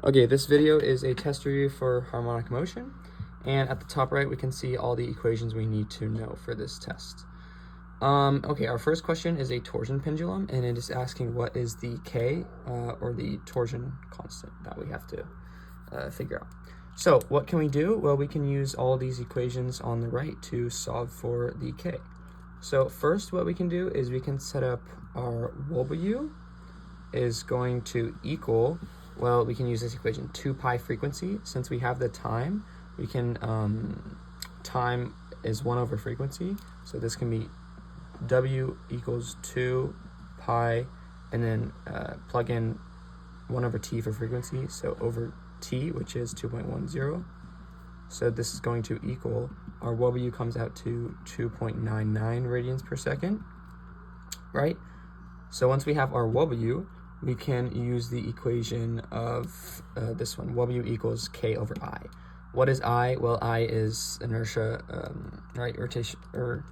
Okay, this video is a test review for harmonic motion, and at the top right we can see all the equations we need to know for this test. Okay, our first question is a torsion pendulum, and it is asking what is the K, or the torsion constant that we have to figure out. So what can we do? Well, we can use all these equations on the right to solve for the K. So first what we can do is we can set up our W is going to equal, well, we can use this equation, 2 pi frequency. Since we have the time, we can, time is 1 over frequency. So this can be W equals 2 pi, and then plug in 1 over t for frequency. So over t, which is 2.10. So this is going to equal, our W comes out to 2.99 radians per second, right? So once we have our W, we can use the equation of this one, W equals K over I. What is I? Well, I is inertia, right, rotation, or,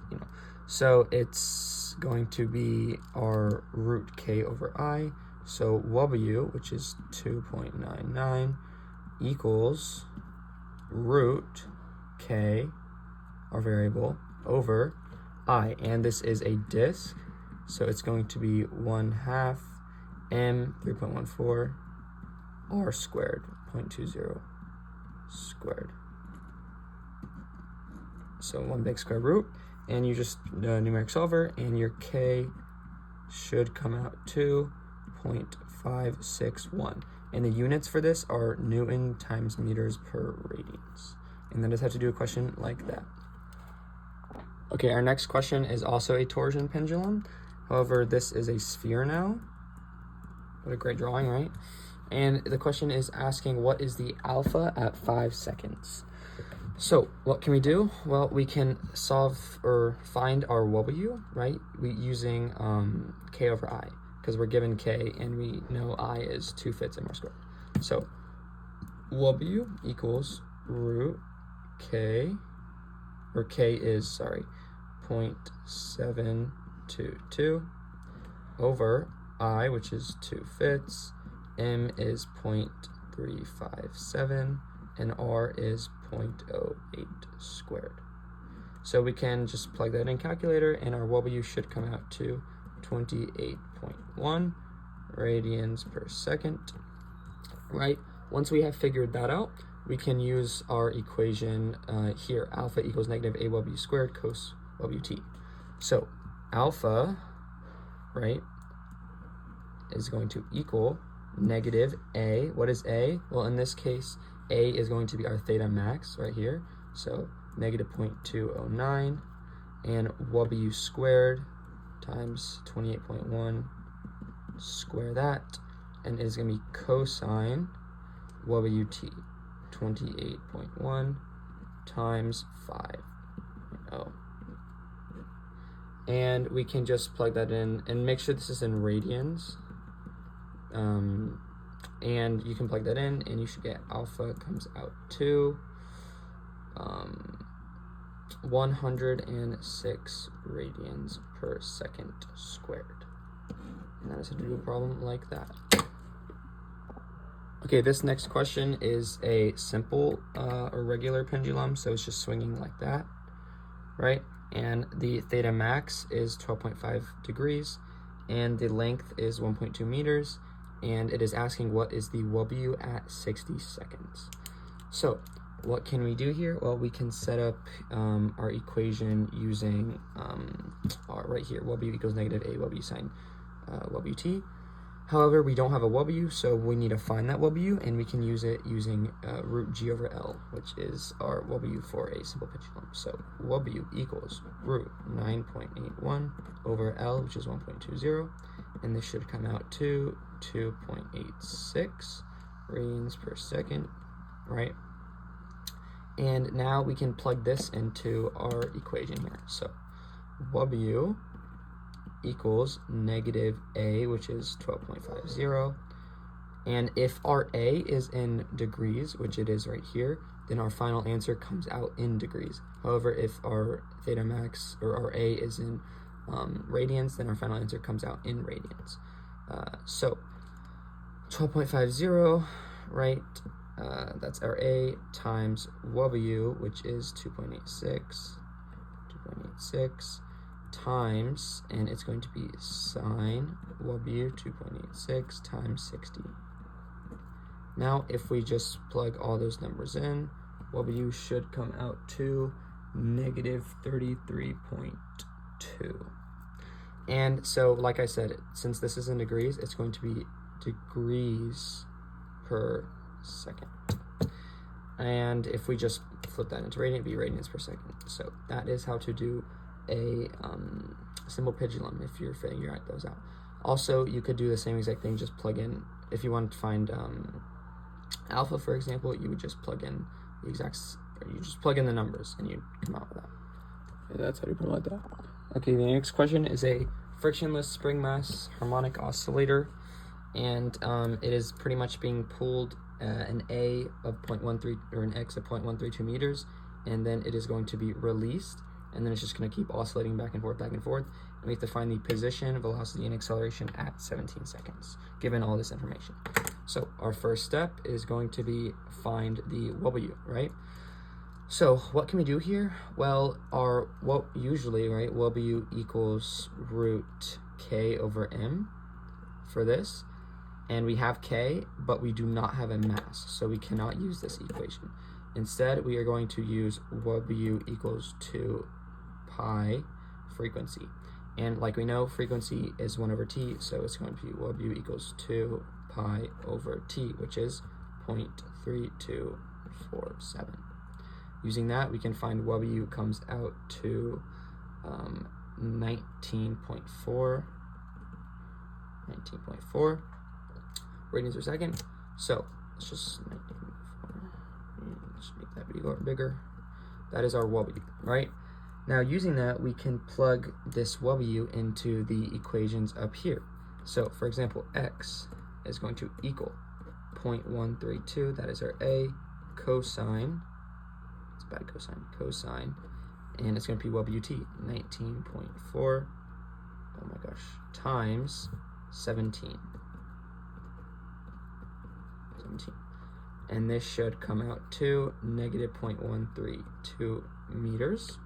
so it's going to be our root K over I. So W, which is 2.99, equals root K, our variable, over I. And this is a disk, so it's going to be 1/2 m 3.14 r squared, 0.20 squared. So 1 big square root, and you just numeric solver, and your K should come out to 0.561. And the units for this are Newton times meters per radians. And then just have to do a question like that. Okay, our next question is also a torsion pendulum. However, this is a sphere now. What a great drawing, right? And the question is asking what is the alpha at 5 seconds. So what can we do? Well, we can solve or find our W, right? Using K over I, because we're given K and we know I is 2/5 m r squared. So W equals root K, or K is, 0.722 over I, which is 2/5, M is 0.357, and R is 0.08 squared. So we can just plug that in calculator, and our W should come out to 28.1 radians per second, right? Once we have figured that out, we can use our equation here, alpha equals negative AW squared cos WT. So alpha, right, is going to equal negative A. What is A? Well, in this case, A is going to be our theta max right here. So negative 0.209, and W squared times 28.1, square that, and it is going to be cosine WT, 28.1 times 5.0. And we can just plug that in and make sure this is in radians. And you can plug that in and you should get alpha comes out to 106 radians per second squared. And that is how to do a problem like that. Okay, this next question is a simple or regular pendulum, so it's just swinging like that, right? And the theta max is 12.5 degrees, and the length is 1.2 meters, and it is asking what is the W at 60 seconds. So what can we do here? Well, we can set up our equation using right here, W equals negative AW sine WT. However, we don't have a W, so we need to find that W, and we can use it using root G over L, which is our W for a simple pendulum. So W equals root 9.81 over L, which is 1.20, and this should come out to 2.86 radians per second, right? And now we can plug this into our equation here. So W equals negative A, which is 12.50. And if our A is in degrees, which it is right here, then our final answer comes out in degrees. However, if our theta max or our A is in radians, then our final answer comes out in radians. So 12.50 right? That's our A times W, which is 2.86 times, and it's going to be sine W 2.86 times 60. Now, if we just plug all those numbers in, W should come out to negative 33.2. And so, like I said, since this is in degrees, it's going to be degrees per second. And if we just flip that into radian, it'd be radians per second. So that is how to do a simple pendulum if you're figuring those out. Also, you could do the same exact thing, just plug in, if you want to find alpha, for example, you would just plug in the exact, or you just plug in the numbers and you come out with that. Yeah, that's how you put it like that. Okay, the next question is a frictionless spring mass harmonic oscillator, and it is pretty much being pulled an A of 0.13 or an X of 0.132 meters, and then it is going to be released, and then it's just going to keep oscillating back and forth, and we have to find the position, velocity, and acceleration at 17 seconds, given all this information. So our first step is going to be find the W, right? So what can we do here? Well, usually, right, W equals root K over M for this, and we have K, but we do not have a mass, so we cannot use this equation. Instead, we are going to use W equals 2 pi frequency, and like we know, frequency is 1 over T, so it's going to be W equals 2 pi over T, which is 0.3247. Using that, we can find W comes out to 19.4 radians per second. So let's just 19.4. Let's make that bigger. That is our W, right? Now, using that, we can plug this W into the equations up here. So, for example, X is going to equal 0.132. That is our A cosine. Bad cosine, and it's going to be WT 19.4, oh my gosh, times 17, and this should come out to negative 0.132 meters.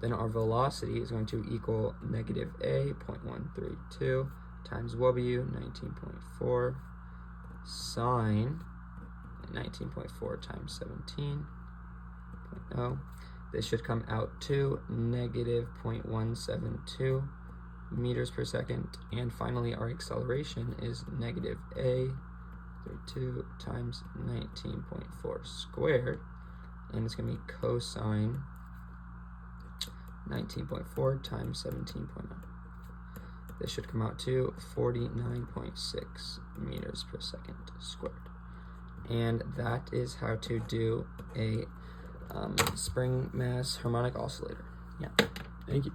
Then our velocity is going to equal negative A 0.132 times W 19.4 sine 19.4 times 17. This should come out to negative 0.172 meters per second, and finally our acceleration is negative A 32 times 19.4 squared, and it's going to be cosine 19.4 times 17.0. This should come out to 49.6 meters per second squared, and that is how to do a spring mass harmonic oscillator. Thank you.